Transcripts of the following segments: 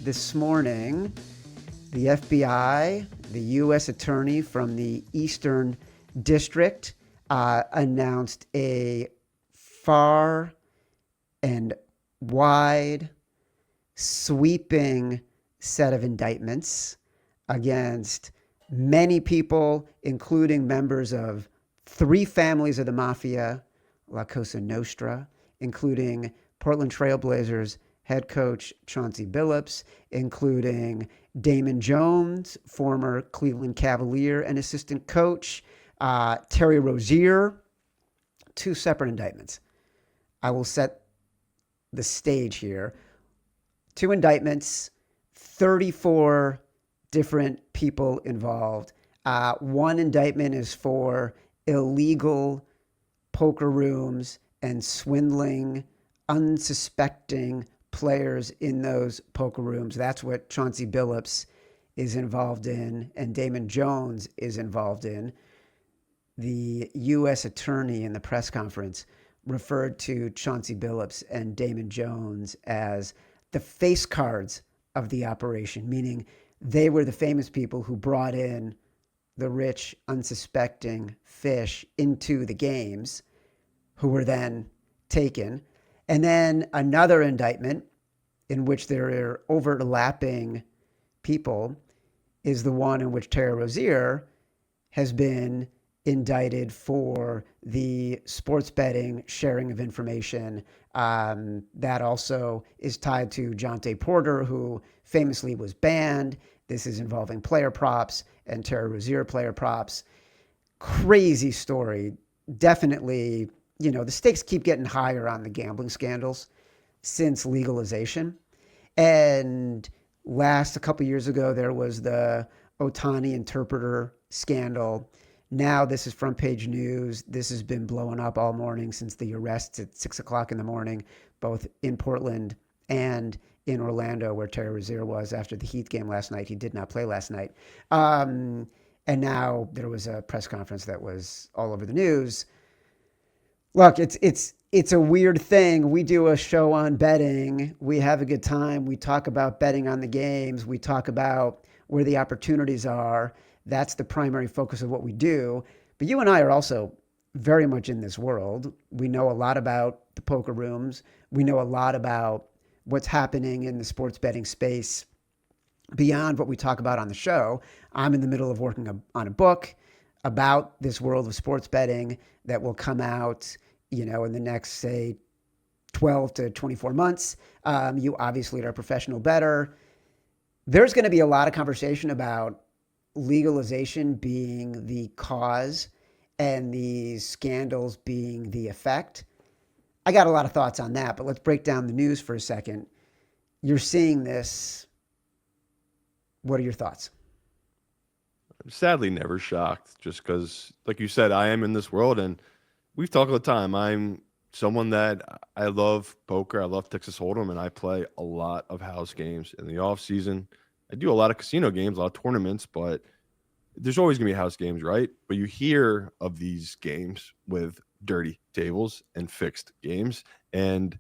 this morning, the FBI, the U.S. Attorney from the Eastern District, announced a far and wide, sweeping set of indictments against many people, including members of 3 families of the mafia, La Cosa Nostra, including Portland Trailblazers head coach Chauncey Billups, including Damon Jones, former Cleveland Cavalier and assistant coach, Terry Rozier. 2 separate indictments. I will set the stage here. 2 indictments, 34 different people involved. One indictment is for illegal poker rooms and swindling unsuspecting players in those poker rooms. That's what Chauncey Billups is involved in and Damon Jones is involved in. The U.S. Attorney in the press conference referred to Chauncey Billups and Damon Jones as the face cards of the operation, meaning they were the famous people who brought in the rich, unsuspecting fish into the games, who were then taken. And then another indictment in which there are overlapping people is the one in which Terry Rozier has been indicted for the sports betting sharing of information. That also is tied to Jonte Porter, who famously was banned. This is involving player props and Terry Rozier player props. Crazy story. Definitely, the stakes keep getting higher on the gambling scandals since legalization. And a couple years ago, there was the Otani interpreter scandal. Now this is front page news. This has been blowing up all morning since the arrests at 6 o'clock in the morning, both in Portland and in Orlando, where Terry Rozier was after the Heat game last night. He did not play last night. And now there was a press conference that was all over the news. Look, it's a weird thing. We do a show on betting. We have a good time. We talk about betting on the games. We talk about where the opportunities are. That's the primary focus of what we do. But you and I are also very much in this world. We know a lot about the poker rooms. We know a lot about what's happening in the sports betting space beyond what we talk about on the show. I'm in the middle of working on a book about this world of sports betting that will come out, in the next, say, 12 to 24 months. You obviously are a professional bettor. There's going to be a lot of conversation about legalization being the cause and these scandals being the effect. I got a lot of thoughts on that, but let's break down the news for a second. You're seeing this. What are your thoughts? I'm sadly never shocked, just because, like you said, I am in this world, and we've talked all the time. I'm someone that I love poker. I love Texas Hold'em, and I play a lot of house games in the off season. I do a lot of casino games, a lot of tournaments, but there's always going to be house games, right? But you hear of these games with dirty tables and fixed games, and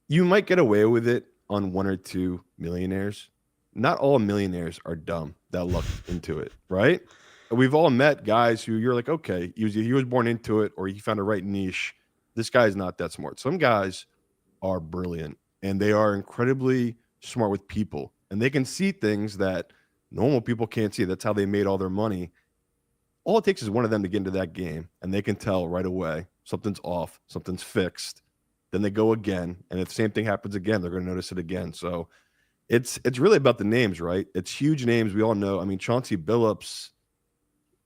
you might get away with it on 1 or 2 millionaires. Not all millionaires are dumb that luck into it, right? We've all met guys who you're like, okay, he was born into it, or he found a right niche. This guy's not that smart. Some guys are brilliant, and they are incredibly smart with people, and they can see things that normal people can't see. That's how they made all their money. All it takes is one of them to get into that game, and they can tell right away something's off, something's fixed. Then they go again, and if the same thing happens again, they're going to notice it again. So it's really about the names, right? It's huge names. We all know. I mean, Chauncey Billups,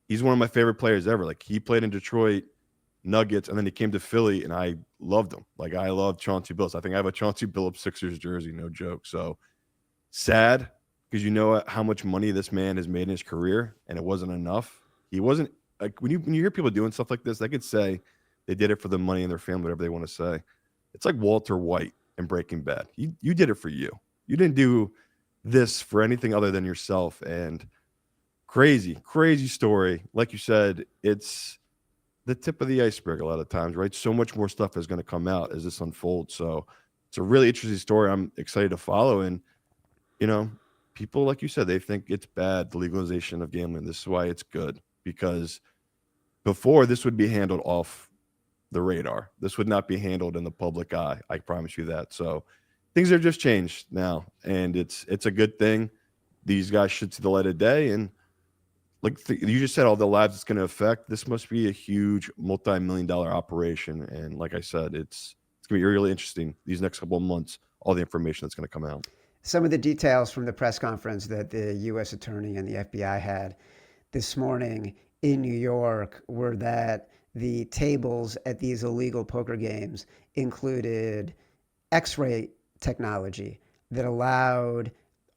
he's one of my favorite players ever. Like, he played in Detroit Nuggets, and then he came to Philly, and I loved him. Like, I love Chauncey Billups. I think I have a Chauncey Billups Sixers jersey, no joke. So sad, because you know how much money this man has made in his career, and it wasn't enough. He wasn't, like, when you hear people doing stuff like this, they could say they did it for the money and their family, whatever they want to say. It's like Walter White in Breaking Bad. You did it for you. You didn't do this for anything other than yourself. And crazy, crazy story. Like you said, it's the tip of the iceberg a lot of times, right? So much more stuff is going to come out as this unfolds. So it's a really interesting story. I'm excited to follow. And you know, people, like you said, they think it's bad, the legalization of gambling. This is why it's good, because before this would be handled off the radar. This would not be handled in the public eye. I promise you that. So things are just changed now, and it's a good thing. These guys should see the light of day, and like you just said, all the lives it's going to affect. This must be a huge multi-million-dollar operation, and like I said, it's going to be really interesting these next couple of months. All the information that's going to come out. Some of the details from the press conference that the U.S. Attorney and the FBI had this morning in New York were that the tables at these illegal poker games included X-ray technology that allowed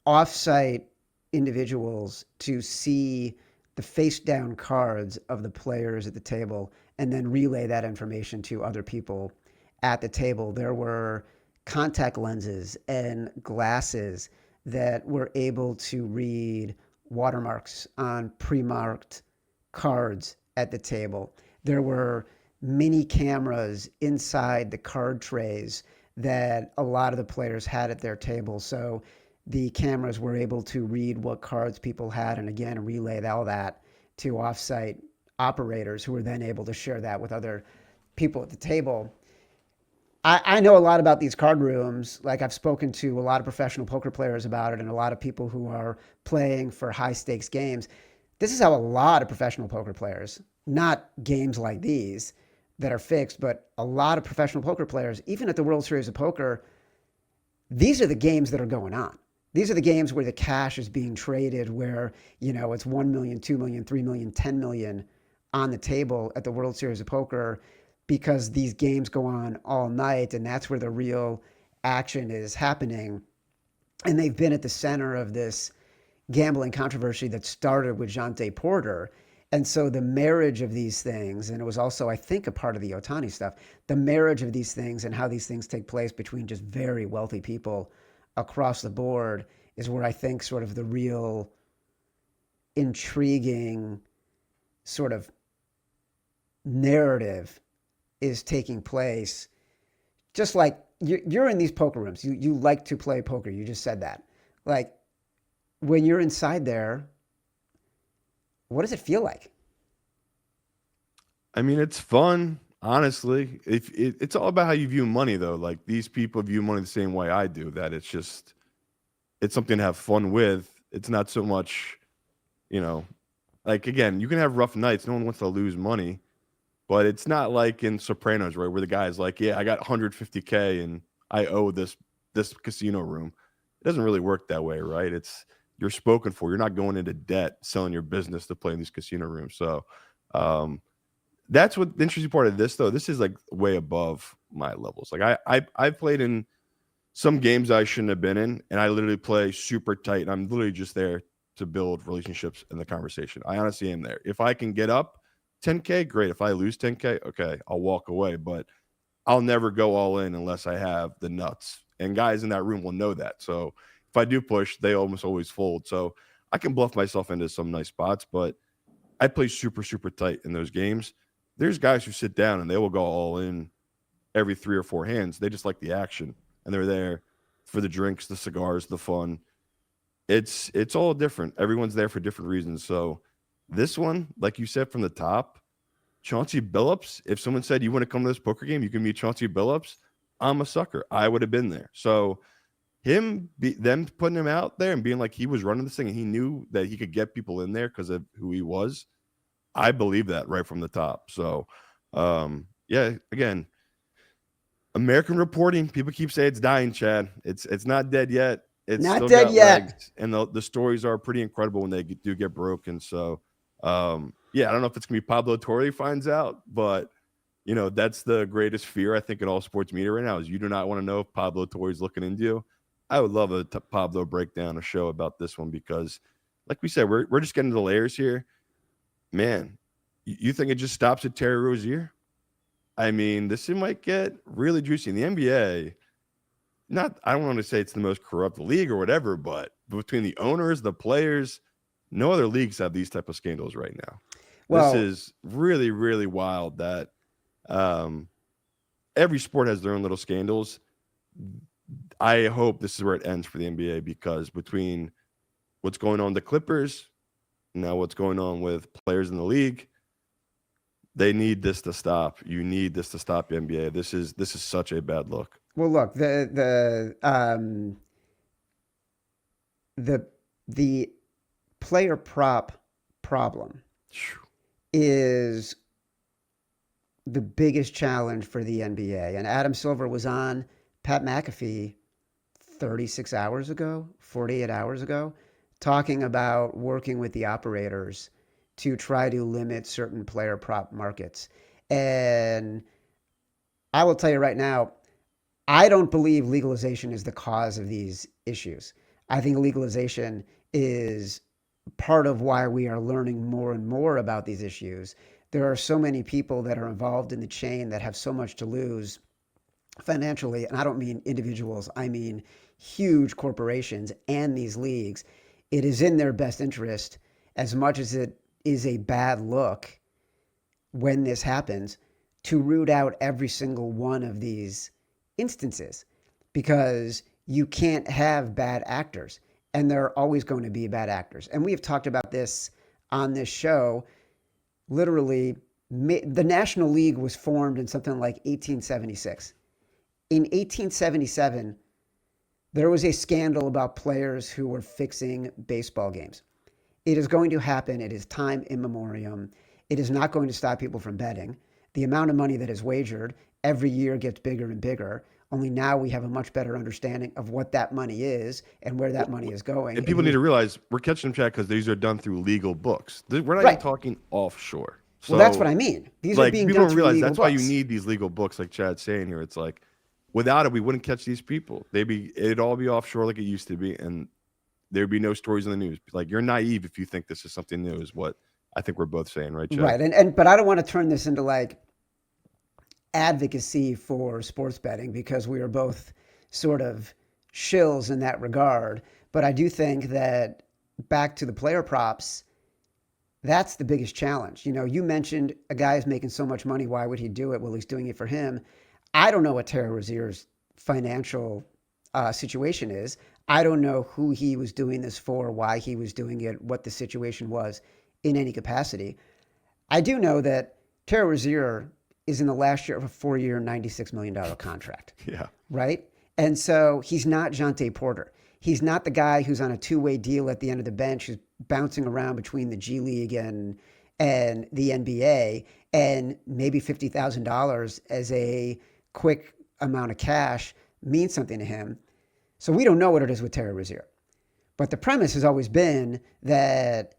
off-site individuals to see the face-down cards of the players at the table and then relay that information to other people at the table. There were contact lenses and glasses that were able to read watermarks on pre-marked cards at the table. There were mini cameras inside the card trays that a lot of the players had at their table. So the cameras were able to read what cards people had and again relay all that to offsite operators who were then able to share that with other people at the table. I know a lot about these card rooms. Like I've spoken to a lot of professional poker players about it and a lot of people who are playing for high stakes games. This is how a lot of professional poker players, not games like these that are fixed, but a lot of professional poker players, even at the World Series of Poker, these are the games that are going on. These are the games where the cash is being traded, where, it's 1 million, 2 million, 3 million, 10 million on the table at the World Series of Poker because these games go on all night and that's where the real action is happening. And they've been at the center of this gambling controversy that started with Jonte Porter. And so the marriage of these things, and it was also, I think, a part of the Otani stuff, the marriage of these things and how these things take place between just very wealthy people across the board is where I think sort of the real intriguing sort of narrative is taking place. Just like you're in these poker rooms, you like to play poker. You just said that. Like when you're inside there, what does it feel like? I mean, it's fun, honestly. It's all about how you view money, though. Like these people view money the same way I do. That it's something to have fun with. It's not so much, you know, like again, you can have rough nights. No one wants to lose money, but it's not like in Sopranos, right, where the guy's like, "Yeah, I got 150K and I owe this casino room." It doesn't really work that way, right? You're spoken for. You're not going into debt selling your business to play in these casino rooms. So um, that's what the interesting part of this, though. This is like way above my levels. Like I've played in some games I shouldn't have been in, and I literally play super tight. And I'm literally just there to build relationships in the conversation. I honestly am there. If I can get up 10K, great. If I lose 10K, okay, I'll walk away. But I'll never go all in unless I have the nuts. And guys in that room will know that. So if I do push, they almost always fold. So I can bluff myself into some nice spots, but I play super, super tight in those games. There's guys who sit down and they will go all in every 3 or 4 hands. They just like the action and they're there for the drinks, the cigars, the fun. It's all different. Everyone's there for different reasons. So this one, like you said from the top, Chauncey Billups, if someone said you want to come to this poker game, you can meet Chauncey Billups. I'm a sucker. I would have been there. So them putting him out there and being like he was running this thing and he knew that he could get people in there because of who he was. I believe that right from the top. So yeah, again, American reporting, people keep saying it's dying, Chad. It's not dead yet. It's Not still dead got yet. legs, and the stories are pretty incredible when they do get broken. So, yeah, I don't know if it's gonna be Pablo Torre finds out, but that's the greatest fear I think in all sports media right now is you do not want to know if Pablo Torre is looking into you. I would love a Pablo breakdown, a show about this one because, like we said, we're just getting the layers here. Man, you think it just stops at Terry Rozier? I mean, this might get really juicy in the NBA. Not, I don't want to say it's the most corrupt league or whatever, but between the owners, the players, no other leagues have these type of scandals right now. This Well, is really, really wild that every sport has their own little scandals. I hope this is where it ends for the NBA, because between what's going on with the Clippers, now what's going on with players in the league, they need this to stop. You need this to stop, the NBA. This is such a bad look. Well, look, the the player prop problem Phew. is the biggest challenge for the NBA. And Adam Silver was on Pat McAfee 36 hours ago, 48 hours ago, talking about working with the operators to try to limit certain player prop markets. And I will tell you right now, I don't believe legalization is the cause of these issues. I think legalization is part of why we are learning more and more about these issues. There are so many people that are involved in the chain that have so much to lose financially. And I don't mean individuals, I mean huge corporations and these leagues. It is in their best interest, as much as it is a bad look when this happens, to root out every single one of these instances, because you can't have bad actors, and there are always going to be bad actors. And we have talked about this on this show. Literally, the National League was formed in something like 1876. In 1877, there was a scandal about players who were fixing baseball games. It is going to happen. It is time immemorial. It is not going to stop people from betting. The amount of money that is wagered every year gets bigger and bigger. Only now we have a much better understanding of what that money is and where that money is going. And people need to realize we're catching them, Chad, because these are done through legal books. We're not Right. even talking offshore. So, Well, that's what I mean. These are being people done don't through realize legal that's why you books. need these legal books, like Chad's saying here. It's like, without it, we wouldn't catch these people. It'd all be offshore like it used to be, and there'd be no stories in the news. Like, you're naive if you think this is something new, is what I think we're both saying, right, Chad? Right. And but I don't want to turn this into like advocacy for sports betting, because we are both sort of shills in that regard. But I do think that, back to the player props, that's the biggest challenge. You know, you mentioned a guy who's making so much money. Why would he do it? Well, he's doing it for him. I don't know what Terry Rozier's financial situation is. I don't know who he was doing this for, why he was doing it, what the situation was in any capacity. I do know that Terry Rozier is in the last year of a 4-year, $96 million contract. Yeah. Right? And so he's not Jonte Porter. He's not the guy who's on a two-way deal at the end of the bench, who's bouncing around between the G League and the NBA, and maybe $50,000 as a quick amount of cash means something to him. So we don't know what it is with Terry Rozier. But the premise has always been that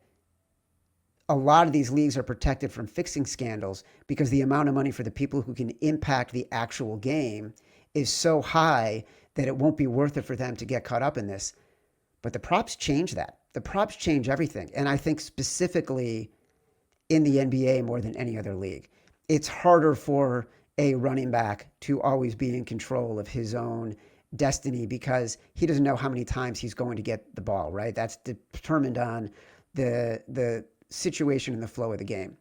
a lot of these leagues are protected from fixing scandals because the amount of money for the people who can impact the actual game is so high that it won't be worth it for them to get caught up in this. But the props change that. The props change everything. And I think specifically in the NBA more than any other league, it's harder for a running back to always be in control of his own destiny, because he doesn't know how many times he's going to get the ball, right? That's determined on the situation and the flow of the game.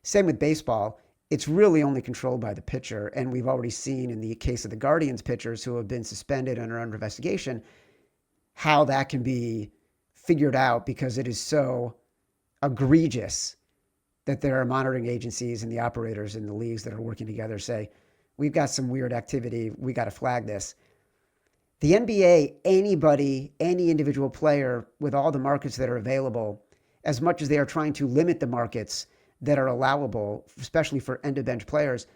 Same with baseball. It's really only controlled by the pitcher. And we've already seen in the case of the Guardians pitchers who have been suspended and are under investigation, how that can be figured out, because it is so egregious that there are monitoring agencies and the operators in the leagues that are working together say, we've got some weird activity, we got to flag this. The NBA, anybody, any individual player with all the markets that are available, as much as they are trying to limit the markets that are allowable, especially for end-of-bench players,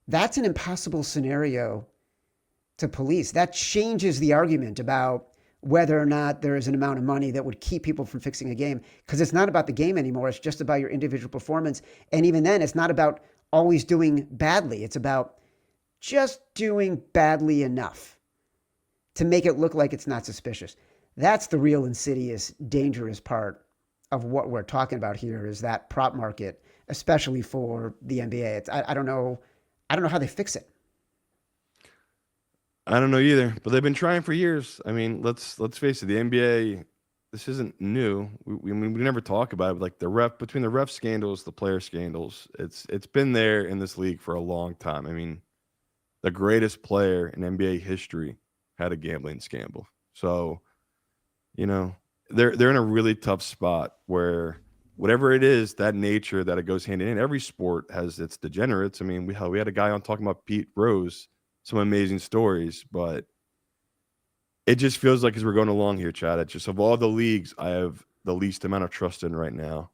that's an impossible scenario to police. That changes the argument about whether or not there is an amount of money that would keep people from fixing a game, because it's not about the game anymore. It's just about your individual performance. And even then, it's not about always doing badly. It's about just doing badly enough to make it look like it's not suspicious. That's the real insidious, dangerous part of what we're talking about here, is that prop market, especially for the NBA. I don't know how they fix it. I don't know either, but they've been trying for years. I mean, let's face it, the NBA, this isn't new. I mean, we never talk about it, but like between the ref scandals, the player scandals, it's been there in this league for a long time. I mean, the greatest player in NBA history had a gambling scandal. So, you know, they're in a really tough spot where whatever it is, that nature that it goes hand in hand. Every sport has its degenerates. I mean, we had a guy on talking about Pete Rose, some amazing stories, but it just feels like as we're going along here, Chad, it's just of all the leagues I have the least amount of trust in right now.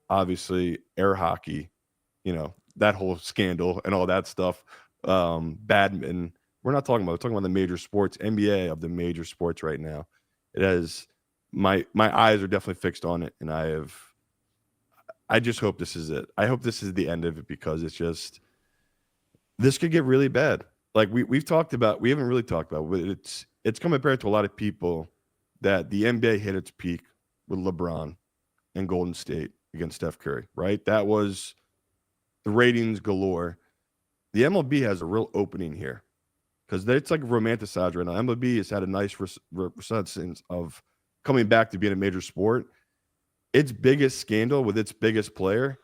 Obviously, air hockey, that whole scandal and all that stuff. Badminton. We're not talking about. We're talking about the major sports. NBA of the major sports right now. It has my eyes are definitely fixed on it, and I just hope this is it. I hope this is the end of it because it's just this could get really bad. Like we haven't really talked about, but it's come apparent to a lot of people that the NBA hit its peak with LeBron and Golden State against Steph Curry, right? That was the ratings galore. The MLB has a real opening here because it's like romanticized right now. MLB has had a nice resurgence of coming back to being a major sport. Its biggest scandal with its biggest player,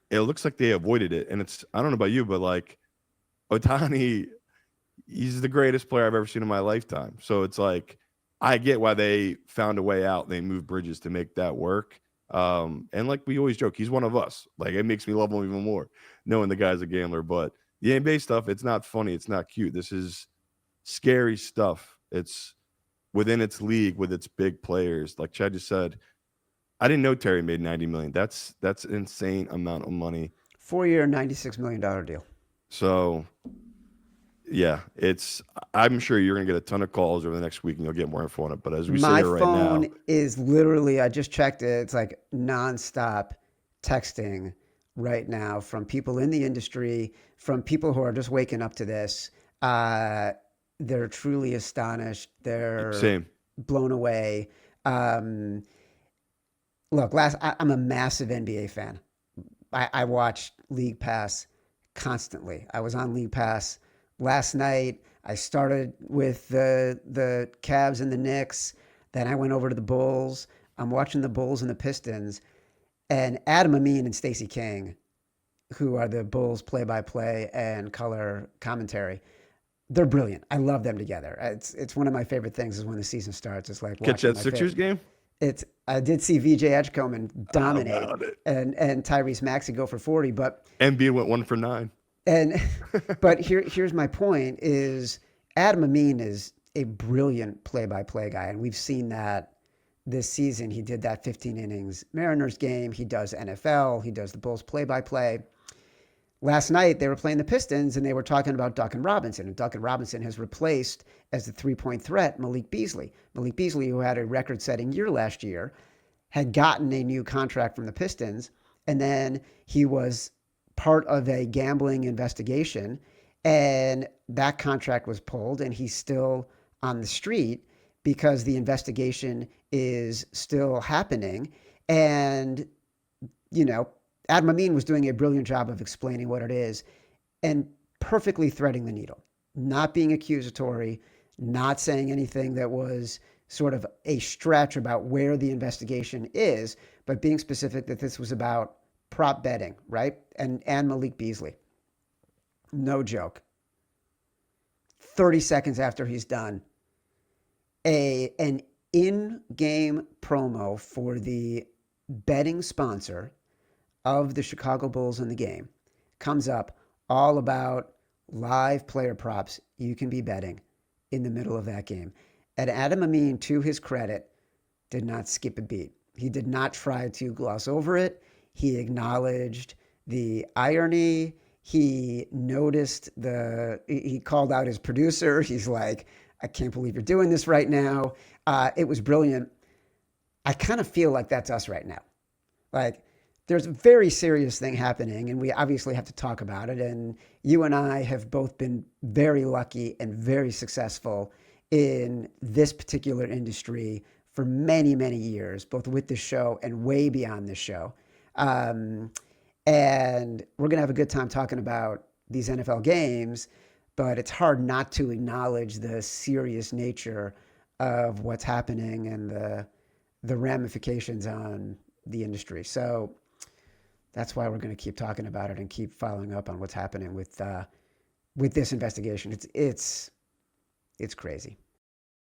it looks like they avoided it. And I don't know about you, but like Otani, he's the greatest player I've ever seen in my lifetime. So it's like, I get why they found a way out. They moved bridges to make that work. And like we always joke, he's one of us. Like it makes me love him even more, knowing the guy's a gambler. But the NBA stuff, it's not funny. It's not cute. This is scary stuff. It's within its league with its big players. Like Chad just said, I didn't know Terry made $90 million. That's an insane amount of money. 4-year, $96 million deal. So yeah, I'm sure you're gonna get a ton of calls over the next week and you'll get more info on it. But as we sit My here right now, phone is literally, I just checked it, it's like nonstop texting right now from people in the industry, from people who are just waking up to this. They're truly astonished. They're same. blown away. Look, I'm a massive NBA fan. I watch League Pass constantly. I was on League Pass last night. I started with the Cavs and the Knicks. Then I went over to the Bulls. I'm watching the Bulls and the Pistons. And Adam Amin and Stacey King, who are the Bulls play-by-play and color commentary, they're brilliant. I love them together. It's one of my favorite things is when the season starts. It's like Catch watching that Sixers game? I did see VJ Edgecombe dominate and Tyrese Maxey go for 40, but Embiid went 1 for 9. But here's my point is Adam Amin is a brilliant play-by-play guy, and we've seen that this season. He did that 15 innings Mariners game. He does NFL. He does the Bulls play-by-play. Last night, they were playing the Pistons, and they were talking about Duncan Robinson. And Duncan Robinson has replaced, as the three-point threat, Malik Beasley. Malik Beasley, who had a record-setting year last year, had gotten a new contract from the Pistons, and then he was part of a gambling investigation, and that contract was pulled, and he's still on the street because the investigation is still happening. And, Adam Amin was doing a brilliant job of explaining what it is and perfectly threading the needle, not being accusatory, not saying anything that was sort of a stretch about where the investigation is, but being specific that this was about prop betting, right? And Malik Beasley. No joke. 30 seconds after he's done, an in-game promo for the betting sponsor of the Chicago Bulls in the game comes up all about live player props you can be betting in the middle of that game. And Adam Amin, to his credit, did not skip a beat. He did not try to gloss over it. He acknowledged the irony. He noticed he called out his producer. He's like, I can't believe you're doing this right now. It was brilliant. I kind of feel like that's us right now. Like, there's a very serious thing happening, and we obviously have to talk about it. And you and I have both been very lucky and very successful in this particular industry for many, many years, both with this show and way beyond this show. And we're going to have a good time talking about these NFL games, but it's hard not to acknowledge the serious nature of what's happening and the ramifications on the industry. So that's why we're going to keep talking about it and keep following up on what's happening with this investigation. It's crazy.